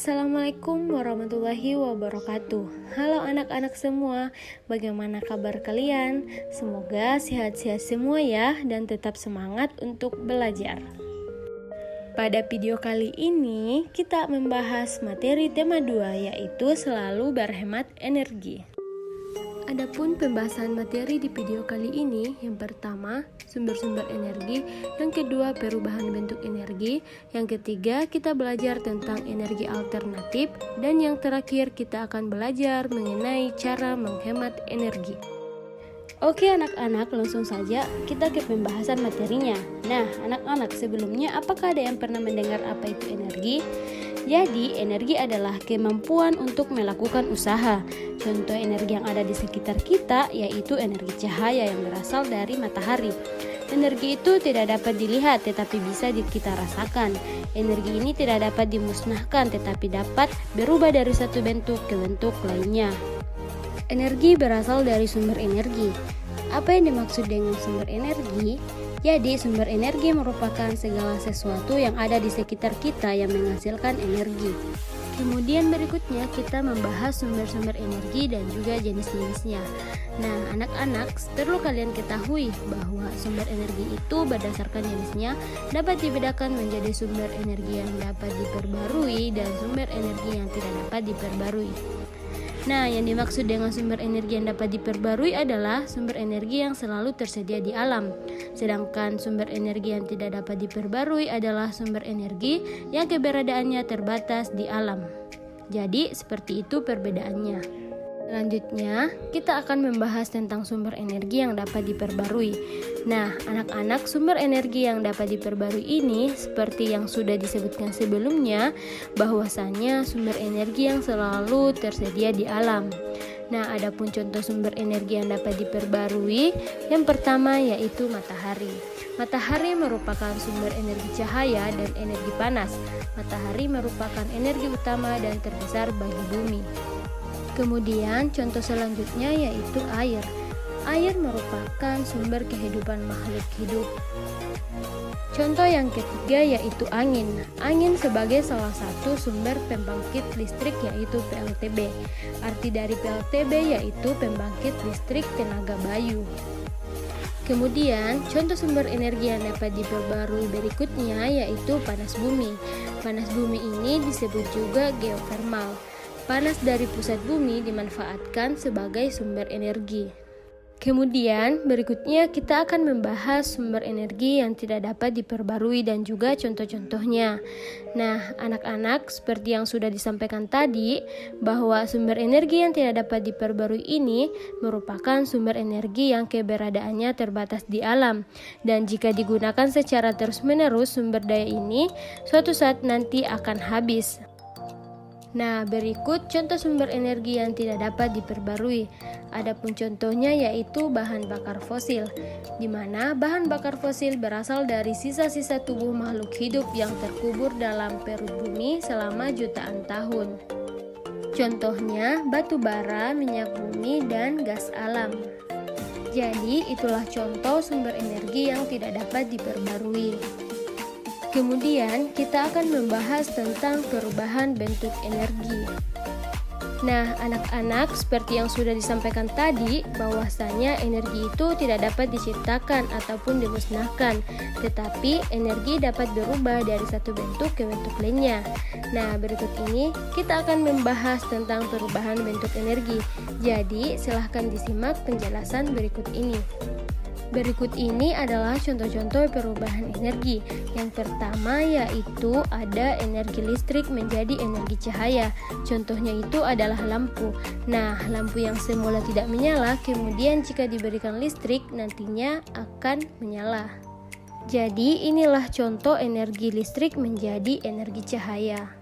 Assalamualaikum warahmatullahi wabarakatuh. Halo anak-anak semua, bagaimana kabar kalian? Semoga sehat-sehat semua ya dan tetap semangat untuk belajar. Pada video kali ini kita membahas materi tema 2 yaitu selalu berhemat energi. Adapun pembahasan materi di video kali ini, yang pertama sumber-sumber energi, yang kedua perubahan bentuk energi, yang ketiga kita belajar tentang energi alternatif, dan yang terakhir kita akan belajar mengenai cara menghemat energi. Oke anak-anak, langsung saja kita ke pembahasan materinya. Nah anak-anak, sebelumnya apakah ada yang pernah mendengar apa itu energi? Jadi, energi adalah kemampuan untuk melakukan usaha. Contoh energi yang ada di sekitar kita yaitu energi cahaya yang berasal dari matahari. Energi itu tidak dapat dilihat tetapi bisa kita rasakan. Energi ini tidak dapat dimusnahkan tetapi dapat berubah dari satu bentuk ke bentuk lainnya. Energi berasal dari sumber energi. Apa yang dimaksud dengan sumber energi? Jadi, sumber energi merupakan segala sesuatu yang ada di sekitar kita yang menghasilkan energi. Kemudian berikutnya kita membahas sumber-sumber energi dan juga jenis-jenisnya. Nah, anak-anak, perlu kalian ketahui bahwa sumber energi itu berdasarkan jenisnya dapat dibedakan menjadi sumber energi yang dapat diperbarui dan sumber energi yang tidak dapat diperbarui. Nah, yang dimaksud dengan sumber energi yang dapat diperbarui adalah sumber energi yang selalu tersedia di alam. Sedangkan sumber energi yang tidak dapat diperbarui adalah sumber energi yang keberadaannya terbatas di alam. Jadi, seperti itu perbedaannya. Selanjutnya, kita akan membahas tentang sumber energi yang dapat diperbarui. Nah, anak-anak, sumber energi yang dapat diperbarui ini seperti yang sudah disebutkan sebelumnya, bahwasanya sumber energi yang selalu tersedia di alam. Nah, adapun contoh sumber energi yang dapat diperbarui, yang pertama yaitu matahari. Matahari merupakan sumber energi cahaya dan energi panas. Matahari merupakan energi utama dan terbesar bagi bumi. Kemudian contoh selanjutnya yaitu air. Air merupakan sumber kehidupan makhluk hidup. Contoh yang ketiga yaitu angin. Angin sebagai salah satu sumber pembangkit listrik yaitu PLTB. Arti dari PLTB yaitu pembangkit listrik tenaga bayu. Kemudian, contoh sumber energi yang dapat diperbarui berikutnya yaitu panas bumi. Panas bumi ini disebut juga geotermal. Panas dari pusat bumi dimanfaatkan sebagai sumber energi. Kemudian berikutnya kita akan membahas sumber energi yang tidak dapat diperbarui dan juga contoh-contohnya. Nah, anak-anak, seperti yang sudah disampaikan tadi, bahwa sumber energi yang tidak dapat diperbarui ini merupakan sumber energi yang keberadaannya terbatas di alam. Dan jika digunakan secara terus-menerus, sumber daya ini suatu saat nanti akan habis. Nah, berikut contoh sumber energi yang tidak dapat diperbarui. Adapun contohnya yaitu bahan bakar fosil, di mana bahan bakar fosil berasal dari sisa-sisa tubuh makhluk hidup yang terkubur dalam perut bumi selama jutaan tahun. Contohnya batu bara, minyak bumi, dan gas alam. Jadi, itulah contoh sumber energi yang tidak dapat diperbarui. Kemudian kita akan membahas tentang perubahan bentuk energi. Nah, anak-anak, seperti yang sudah disampaikan tadi, bahwasanya energi itu tidak dapat diciptakan ataupun dimusnahkan, tetapi energi dapat berubah dari satu bentuk ke bentuk lainnya. Nah, berikut ini kita akan membahas tentang perubahan bentuk energi. Jadi, silahkan disimak penjelasan berikut ini. Berikut ini adalah contoh-contoh perubahan energi. Yang pertama yaitu ada energi listrik menjadi energi cahaya. Contohnya itu adalah lampu. Nah, lampu yang semula tidak menyala, kemudian jika diberikan listrik nantinya akan menyala. Jadi, inilah contoh energi listrik menjadi energi cahaya.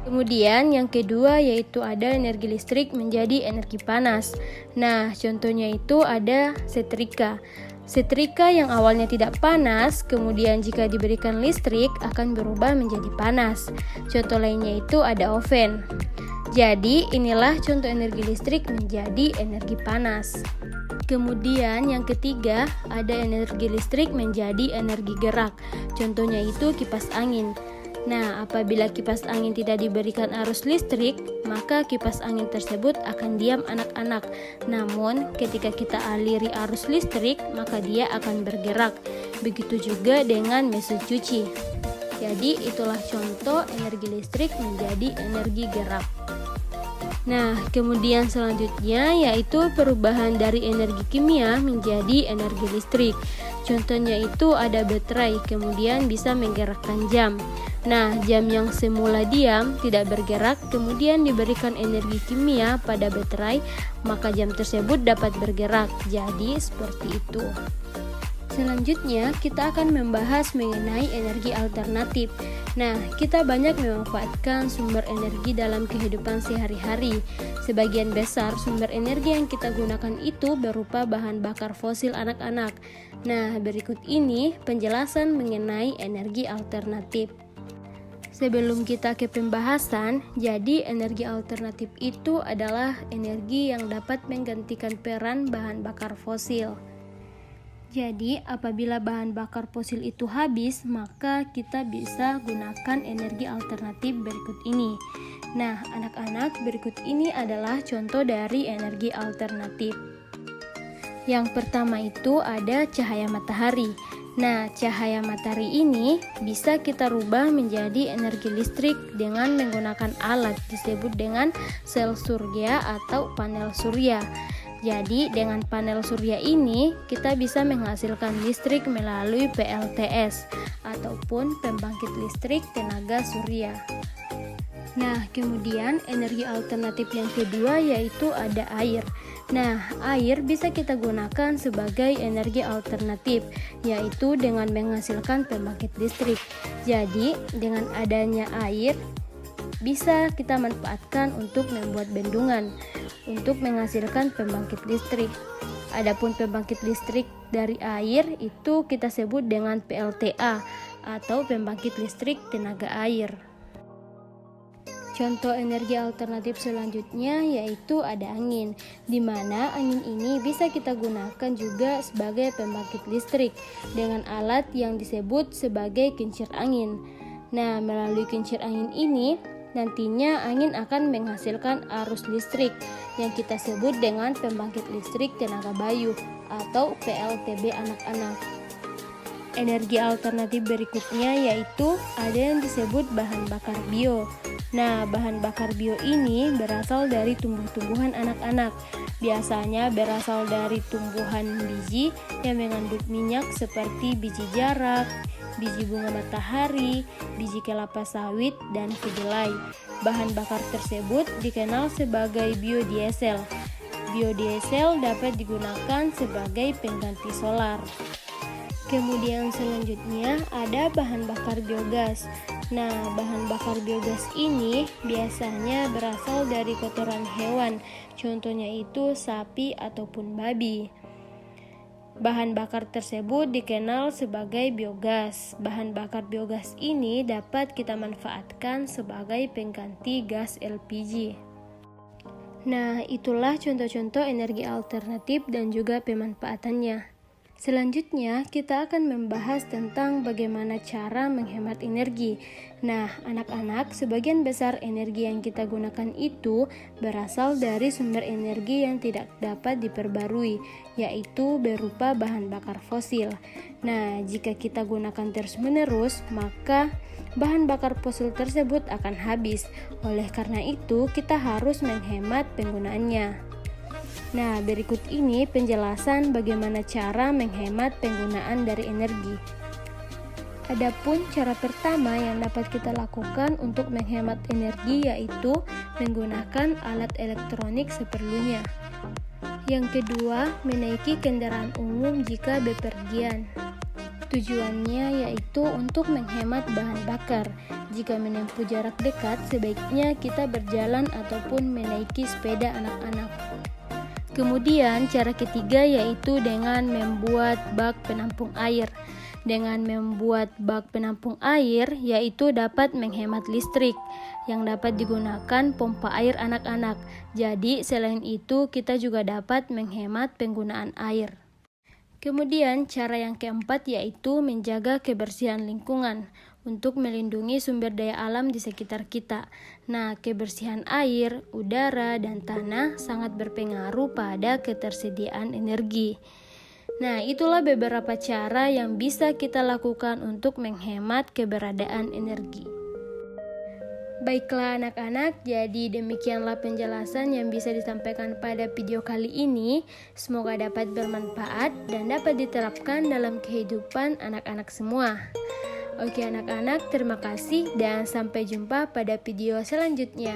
Kemudian yang kedua yaitu ada energi listrik menjadi energi panas. Nah, contohnya itu ada setrika. Setrika yang awalnya tidak panas, kemudian jika diberikan listrik akan berubah menjadi panas. Contoh lainnya itu ada oven. Jadi, inilah contoh energi listrik menjadi energi panas. Kemudian yang ketiga, ada energi listrik menjadi energi gerak. Contohnya itu kipas angin. Nah, apabila kipas angin tidak diberikan arus listrik, maka kipas angin tersebut akan diam anak-anak. Namun, ketika kita aliri arus listrik, maka dia akan bergerak. Begitu juga dengan mesin cuci. Jadi, itulah contoh energi listrik menjadi energi gerak. Nah, kemudian selanjutnya yaitu perubahan dari energi kimia menjadi energi listrik. Contohnya itu ada baterai, kemudian bisa menggerakkan jam. Nah, jam yang semula diam, tidak bergerak, kemudian diberikan energi kimia pada baterai, maka jam tersebut dapat bergerak. Jadi, seperti itu. Selanjutnya, kita akan membahas mengenai energi alternatif. Nah, kita banyak memanfaatkan sumber energi dalam kehidupan sehari-hari. Sebagian besar sumber energi yang kita gunakan itu berupa bahan bakar fosil anak-anak. Nah, berikut ini penjelasan mengenai energi alternatif. Sebelum kita ke pembahasan, jadi energi alternatif itu adalah energi yang dapat menggantikan peran bahan bakar fosil. Jadi, apabila bahan bakar fosil itu habis, maka kita bisa gunakan energi alternatif berikut ini. Nah, anak-anak, berikut ini adalah contoh dari energi alternatif. Yang pertama itu ada cahaya matahari. Nah, cahaya matahari ini bisa kita rubah menjadi energi listrik dengan menggunakan alat disebut dengan sel surya atau panel surya. Jadi, dengan panel surya ini, kita bisa menghasilkan listrik melalui PLTS ataupun pembangkit listrik tenaga surya. Nah, kemudian energi alternatif yang kedua yaitu ada air. Nah, air bisa kita gunakan sebagai energi alternatif, yaitu dengan menghasilkan pembangkit listrik. Jadi, dengan adanya air, bisa kita manfaatkan untuk membuat bendungan untuk menghasilkan pembangkit listrik. Adapun pembangkit listrik dari air itu kita sebut dengan PLTA atau pembangkit listrik tenaga air. Contoh energi alternatif selanjutnya yaitu ada angin, di mana angin ini bisa kita gunakan juga sebagai pembangkit listrik dengan alat yang disebut sebagai kincir angin. Nah, melalui kincir angin ini nantinya angin akan menghasilkan arus listrik yang kita sebut dengan pembangkit listrik tenaga bayu atau PLTB anak-anak. Energi alternatif berikutnya yaitu ada yang disebut bahan bakar bio. Nah, bahan bakar bio ini berasal dari tumbuh-tumbuhan anak-anak. Biasanya berasal dari tumbuhan biji yang mengandung minyak seperti biji jarak, biji bunga matahari, biji kelapa sawit, dan kedelai. Bahan bakar tersebut dikenal sebagai biodiesel. Biodiesel dapat digunakan sebagai pengganti solar. Kemudian selanjutnya ada bahan bakar biogas. Nah, bahan bakar biogas ini biasanya berasal dari kotoran hewan, contohnya itu sapi ataupun babi. Bahan bakar tersebut dikenal sebagai biogas. Bahan bakar biogas ini dapat kita manfaatkan sebagai pengganti gas LPG. Nah, itulah contoh-contoh energi alternatif dan juga pemanfaatannya. Selanjutnya, kita akan membahas tentang bagaimana cara menghemat energi. Nah, anak-anak, sebagian besar energi yang kita gunakan itu berasal dari sumber energi yang tidak dapat diperbarui, yaitu berupa bahan bakar fosil. Nah, jika kita gunakan terus-menerus, maka bahan bakar fosil tersebut akan habis. Oleh karena itu, kita harus menghemat penggunaannya. Nah, berikut ini penjelasan bagaimana cara menghemat penggunaan dari energi. Adapun cara pertama yang dapat kita lakukan untuk menghemat energi yaitu menggunakan alat elektronik seperlunya. Yang kedua, menaiki kendaraan umum jika bepergian. Tujuannya yaitu untuk menghemat bahan bakar. Jika menempuh jarak dekat, sebaiknya kita berjalan ataupun menaiki sepeda anak-anak. Kemudian cara ketiga yaitu dengan membuat bak penampung air. Dengan membuat bak penampung air yaitu dapat menghemat listrik yang dapat digunakan pompa air anak-anak. Jadi selain itu kita juga dapat menghemat penggunaan air. Kemudian, cara yang keempat yaitu menjaga kebersihan lingkungan untuk melindungi sumber daya alam di sekitar kita. Nah, kebersihan air, udara, dan tanah sangat berpengaruh pada ketersediaan energi. Nah, itulah beberapa cara yang bisa kita lakukan untuk menghemat keberadaan energi. Baiklah anak-anak, jadi demikianlah penjelasan yang bisa disampaikan pada video kali ini. Semoga dapat bermanfaat dan dapat diterapkan dalam kehidupan anak-anak semua. Oke anak-anak, terima kasih dan sampai jumpa pada video selanjutnya.